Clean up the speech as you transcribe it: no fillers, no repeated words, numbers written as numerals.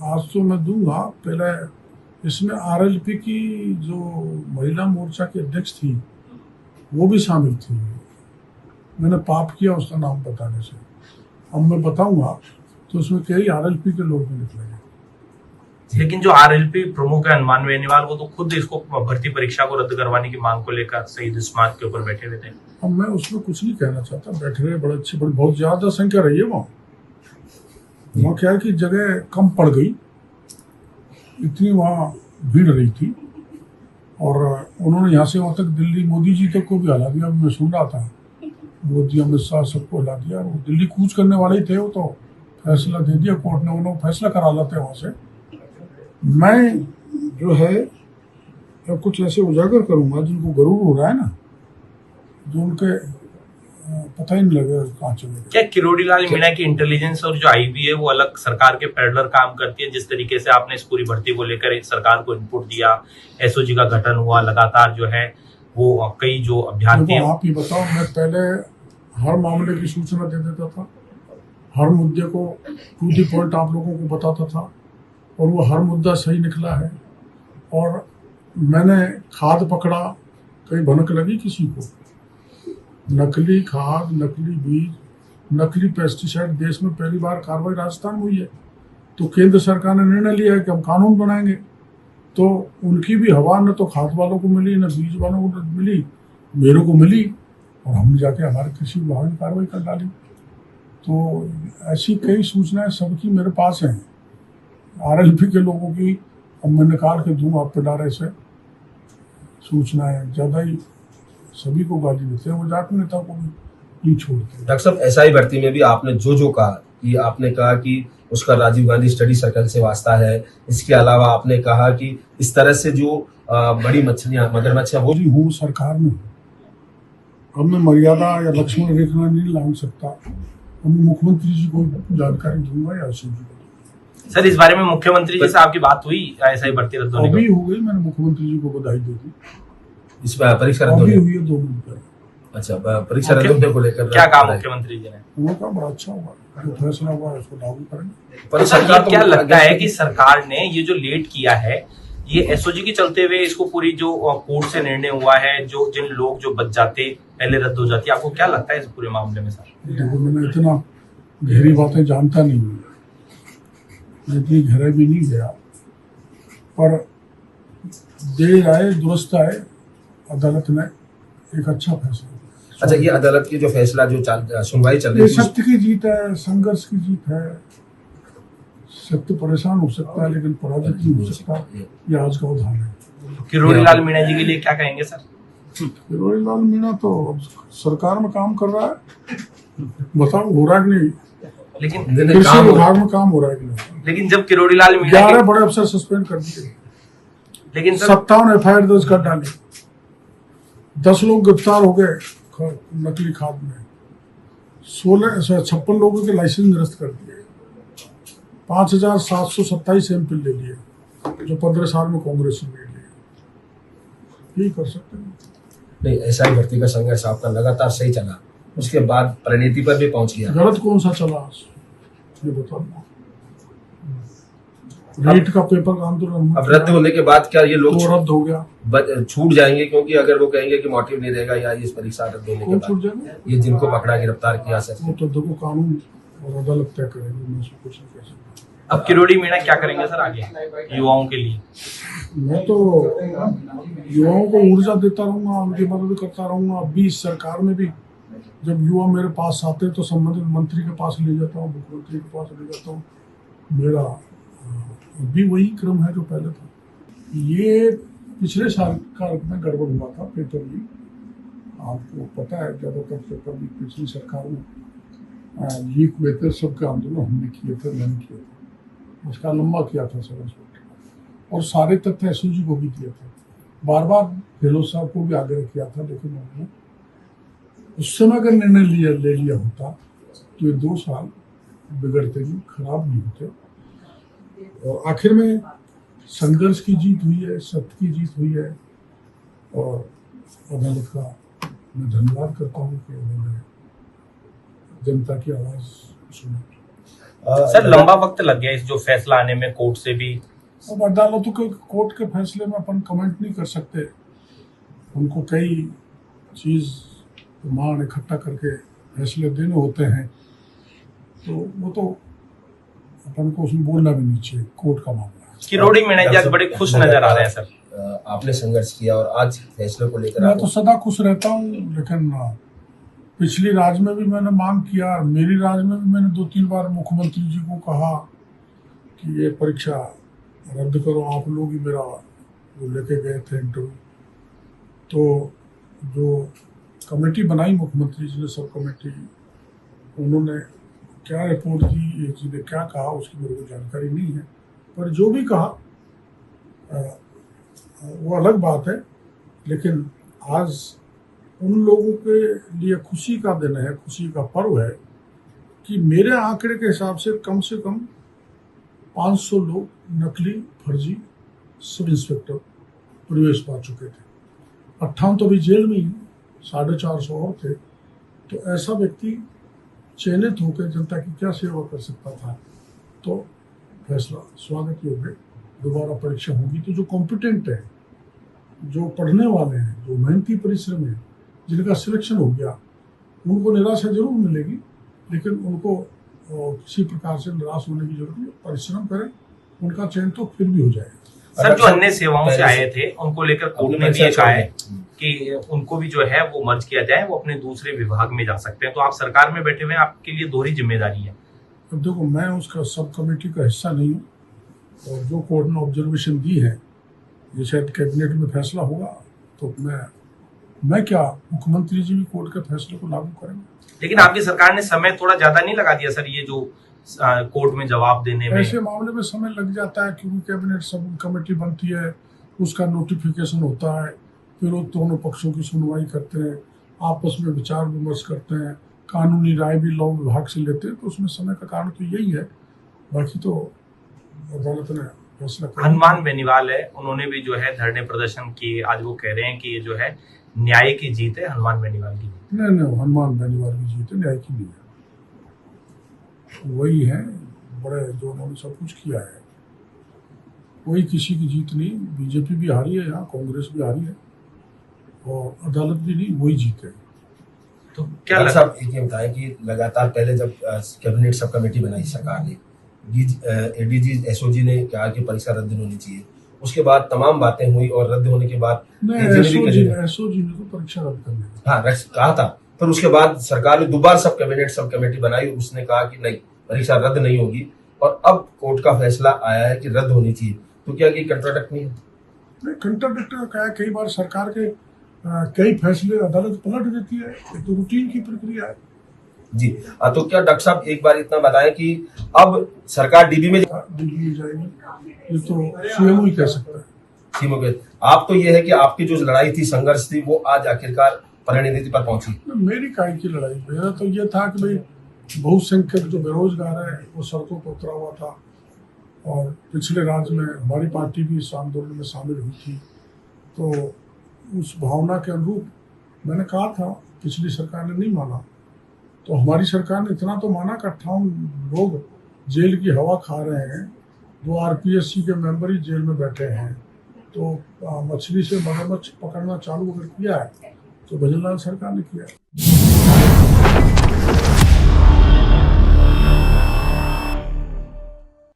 आज तो मैं दूंगा। पहले इसमें आरएलपी की जो महिला मोर्चा की अध्यक्ष थी वो भी शामिल थी। मैंने पाप किया उसका नाम बताने से। अब मैं बताऊंगा तो उसमें कई आरएलपी के लोग भी निकलेंगे। लेकिन जो आरएलपी प्रमुख है हनुमान बेनीवाल, वो तो खुद इसको भर्ती परीक्षा को रद्द करवाने की मांग को लेकर शहीद स्मारक के ऊपर बैठे हुए थे। अब मैं उसमें कुछ नहीं कहना चाहता। बैठे रहे, बड़े अच्छे, बड़े बहुत ज्यादा संख्या रही है वहाँ क्या है कि जगह कम पड़ गई, इतनी वहाँ भीड़ रही थी। और उन्होंने यहाँ से वहाँ तक दिल्ली, मोदी जी तक को भी हला दिया। मैं सुन रहा था, मोदी अमित शाह सबको हिला दिया। वो दिल्ली कूच करने वाले ही थे। वो तो फैसला दे दिया कोर्ट ने, उन्होंने फैसला करा लाते वहाँ से। मैं जो है कुछ ऐसे उजागर करूंगा जिनको गरूर हो रहा है ना, जो उनके पता ही नहीं लगेगा कहाँ चले। क्या किरोड़ी लाल मीणा की इंटेलिजेंस और जो आईबी है वो अलग सरकार के पैरेलल काम करती है? जिस तरीके से आपने इस पूरी भर्ती को लेकर सरकार को इनपुट दिया, एसओजी का गठन हुआ, लगातार जो है वो कई जो अभ्यर्थी हैं। आप ही बताओ, मैं पहले हर मामले की सूचना दे देता था, हर मुद्दे को टू दी पॉइंट आप लोगों को बताता था, और वो हर मुद्दा सही निकला है। और मैंने खाद पकड़ा, कहीं भनक लगी किसी को? नकली खाद, नकली बीज, नकली पेस्टिसाइड देश में पहली बार कार्रवाई राजस्थान में हुई है। तो केंद्र सरकार ने निर्णय लिया है कि हम कानून बनाएंगे। तो उनकी भी हवा न तो खाद वालों को मिली, न बीज वालों को मिली, मेरे को मिली, और हमने जाके हमारे कृषि विभाग में कार्रवाई कर डाली। तो ऐसी कई सूचनाएं सबकी मेरे पास हैं, आरएलपी के लोगों की। अब मैं निकाल के दूंगा आप पिटारे से सूचनाएं। ज़्यादा ही सभी को गाली देते हैं, वो जाट नेता को भी नहीं छोड़ते। डॉक्टर साहब, एसआई भर्ती में भी आपने जो कहा कि आपने कहा कि उसका राजीव गांधी स्टडी सर्कल से वास्ता है। इसके अलावा आपने कहा कि इस तरह से जो बड़ी मछलियां, मगरमच्छियां, वो हूँ सरकार में। अब मैं मर्यादा या लक्ष्मण रेखा नहीं लांग सकता। अब मैं मुख्यमंत्री जी को जानकारी दूंगा या एसओजी को। सर, इस बारे में मुख्यमंत्री जी से आपकी बात हुई? एसआई भर्ती रद्द होने अभी हो गई, मैंने मुख्यमंत्री जी को बधाई दे दी। इस पर परीक्षा रद्द हुई है 2 दिन पहले। अच्छा, परीक्षा रद्द होने को लेकर क्या कहा मुख्यमंत्री जी ने? वो कहा बड़ा अच्छा होगा, जो फैसला हुआ उसको लागू करेंगे। पर सरकार क्या लगता है कि सरकार ने ये जो लेट किया है, ये एसओजी के चलते हुए इसको पूरी जो कोर्ट से निर्णय हुआ है, जो जिन लोग जो बच जाते पहले रद्द हो जाती, आपको क्या लगता है इस पूरे मामले में? सर देखो, मैंने इतना गहरी बातें जानता नहीं हूँ, इतनी गहराई भी नहीं गया, पर देर आए दुरुस्त आए, अदालत ने एक अच्छा फैसला। अच्छा, ये अदालत की जो फैसला जो सुनवाई चल रही है, सत्य की जीत है, संघर्ष की जीत है। सत्य परेशान हो सकता है लेकिन पराजित नहीं हो सकता। ये आज का उदाहरण है। किरोड़ी लाल मीणा जी के लिए क्या कहेंगे सर? किरोड़ी लाल मीणा तो सरकार में काम कर रहा है, बताओ हो रहा है कि नहीं? लेकिन कृषि विभाग में काम हो रहा है कि नहीं? लेकिन जब किरोड़ी लाल मीणा 11 बड़े अफसर सस्पेंड कर दिए, लेकिन 57 एफआईआर दर्ज कर डाली, 10 लोग गिरफ्तार हो गए नकली खाद में, 56 लोगों के लाइसेंस निरस्त कर दिए, 5727 एमपी ले लिए, जो 15 साल में कांग्रेस ने ले लिए। यही कर सकते हैं। नहीं, एसआई भर्ती का संघर्ष आपका लगातार सही चला, उसके बाद परिणति पर भी पहुंच गया। गलत कौन सा चला ये बताओ। रीट का पेपर का आंदोलन अब रद्द होने के बाद क्या ये लोग तो रद्द हो गया, छूट जाएंगे? क्योंकि अगर वो कहेंगे कि मोटिव नहीं रहेगा या इस परीक्षा रद्द होने के छूट बाद जाएंगे, ये जिनको पकड़ा गिरफ्तार किया सर, वो तो देखो कानून और अदालत तय करेगी। मैं कुछ नहीं कह सकता। अब किरोड़ी मीणा क्या करेंगे सर आगे युवाओं के लिए? मैं तो युवाओं को ऊर्जा देता रहूंगा, उनकी मदद करता रहूंगा। अब भी इस सरकार में भी जब युवा मेरे पास आते हैं तो संबंधित मंत्री के पास ले जाता हूँ, मुख्यमंत्री के पास ले जाता हूँ। मेरा भी वही क्रम है जो पहले था। ये पिछले साल का में गड़बड़ हुआ था पेपर लीक, आपको पता है। ज़्यादातर पेपर लीक पिछली सरकार में लीक हुए थे। सबके आंदोलन हमने किए थे, मैंने किए थे, उसका लंबा किया था सब इंस्पेक्टर, और सारे तथ्य एसओजी को भी दिए थे। बार बार गहलोत साहब को भी आग्रह किया था, लेकिन उन्होंने उस समय अगर निर्णय ले लिया होता तो ये 2 साल बिगड़ते नहीं, खराब नहीं होते। और आखिर में संघर्ष की जीत हुई है, सत्य की जीत हुई है, और अदालत का मैं धन्यवाद करता हूँ कि उन्होंने जनता की आवाज़ सुनी। सर लंबा वक्त लग गया इस जो फैसला आने में कोर्ट से भी। अब अदालतों के कोर्ट के फैसले में अपन कमेंट नहीं कर सकते, उनको कई चीज़ मान इकट्ठा करके फैसले देने होते हैं, तो वो तो अपन को उसमें बोलना भी नहीं चाहिए, कोर्ट का मामला है। किरोड़ी मीणा जी आज बड़े खुश नजर आ रहे हैं सर। आपने संघर्ष किया और आज फैसले को लेकर मैं तो सदा खुश रहता हूँ, लेकिन पिछली राज में भी मैंने मांग किया, और मेरी राज में भी मैंने 2-3 बार मुख्यमंत्री जी को कहा कि ये परीक्षा रद्द करो। आप लोग ही मेरा वो लेके गए थे इंटरव्यू, तो जो कमेटी बनाई मुख्यमंत्री जी ने, सब कमेटी, उन्होंने क्या रिपोर्ट दी, एक जी ने क्या कहा, उसकी मेरे को जानकारी नहीं है, पर जो भी कहा वो अलग बात है। लेकिन आज उन लोगों के लिए खुशी का दिन है, खुशी का पर्व है कि मेरे आंकड़े के हिसाब से कम 500 लोग नकली फर्जी सब इंस्पेक्टर प्रवेश पा चुके थे। 58 तो अभी जेल में ही, 450 और थे। तो ऐसा व्यक्ति चयनित होकर जनता की क्या सेवा कर सकता था। तो फैसला स्वागत योग्य, दोबारा परीक्षा होगी तो जो कॉम्पिटेंट है, जो पढ़ने वाले हैं, जो मेहनती परिश्रम है, जिनका सिलेक्शन हो गया, उनको निराशा जरूर मिलेगी, लेकिन उनको किसी प्रकार से निराश होने की जरूरत नहीं। परिश्रम करें, उनका चयन तो फिर भी हो जाएगा। सर जो अन्य सेवाओं से आए थे उनको लेकर कोर्ट ने भी ये कहा है कि उनको भी जो है वो मर्ज किया जाए, वो अपने दूसरे विभाग में जा सकते हैं। तो आप सरकार में बैठे हुए हैं, आपके लिए दोहरी जिम्मेदारी है। अब देखो, मैं उसका सब कमेटी का हिस्सा नहीं हूँ, और जो कोर्ट ने ऑब्जर्वेशन दी है, ये शायद कैबिनेट में फैसला होगा, तो मैं क्या, मुख्यमंत्री जी भी कोर्ट के फैसले को लागू करेंगे। लेकिन आपकी सरकार ने समय थोड़ा ज्यादा नहीं लगा दिया सर, ये जो कोर्ट में जवाब देने में? ऐसे मामले में समय लग जाता है, क्योंकि कैबिनेट सब कमेटी बनती है, उसका नोटिफिकेशन होता है, फिर वो दोनों पक्षों की सुनवाई करते हैं, आपस में विचार विमर्श करते हैं, कानूनी राय भी लॉ विभाग से लेते हैं, तो उसमें समय का कारण तो यही है। बाकी तो अदालत ने फैसला किया। हनुमान बेनीवाल है, उन्होंने भी जो है धरने प्रदर्शन किए, आज वो कह रहे हैं कि ये जो है न्याय की जीत है, हनुमान बेनीवाल की जीत। नहीं, हनुमान बेनीवाल की जीत है, न्याय की नहीं है। वही है बड़े, जो उन्होंने सब कुछ किया है, वही किसी की जीत नहीं। बीजेपी भी हारी है यहाँ, कांग्रेस भी हारी है, और अदालत भी नहीं, वही जीत है। तो क्या डॉक्टर साहब ये बताएं कि लगातार पहले जब कैबिनेट सब कमेटी बनाई सरकार ने, एडीजी एसओजी ने कहा कि परीक्षा रद्द होनी चाहिए, उसके बाद तमाम बातें हुई और रद्द होने के बाद एसओजी ने तो परीक्षा रद्द करने कहा था, पर उसके बाद सरकार ने दोबारा सब कमेटी बनाई, उसने कहा कि नहीं, परीक्षा रद्द नहीं होगी, और अब कोर्ट का फैसला आया है कि रद्द होनी चाहिए। तो क्या ये कंट्राडिक्ट नहीं है? नहीं, कंट्राडिक्ट क्या है, कई बार सरकार के कई फैसले अदालत पलट देती है, ये तो रूटीन की प्रक्रिया है जी। तो क्या डॉक्टर साहब एक बार इतना बताएं कि अब सरकार डीबी में जाएगी, ये तो सीएम ही कह सकता है। सीएम के आप तो ये है कि आपकी जो लड़ाई थी, संघर्ष थी, वो आज आखिरकार परिणति पर पहुंची। मेरी काय की लड़ाई, मेरा तो ये था कि भाई बहुसंख्यक जो बेरोजगार है वो सड़कों पर उतरा हुआ था, और पिछले राज्य में हमारी पार्टी भी इस आंदोलन में शामिल हुई थी। तो उस भावना के अनुरूप मैंने कहा था, पिछली सरकार ने नहीं माना, तो हमारी सरकार ने इतना तो माना कि 58 लोग जेल की हवा खा रहे हैं, 2 आरपीएससी के मेंबर ही जेल में बैठे हैं। तो मछली से मगरमच्छ पकड़ना चालू अगर किया है तो भजनलाल सरकार ने किया है।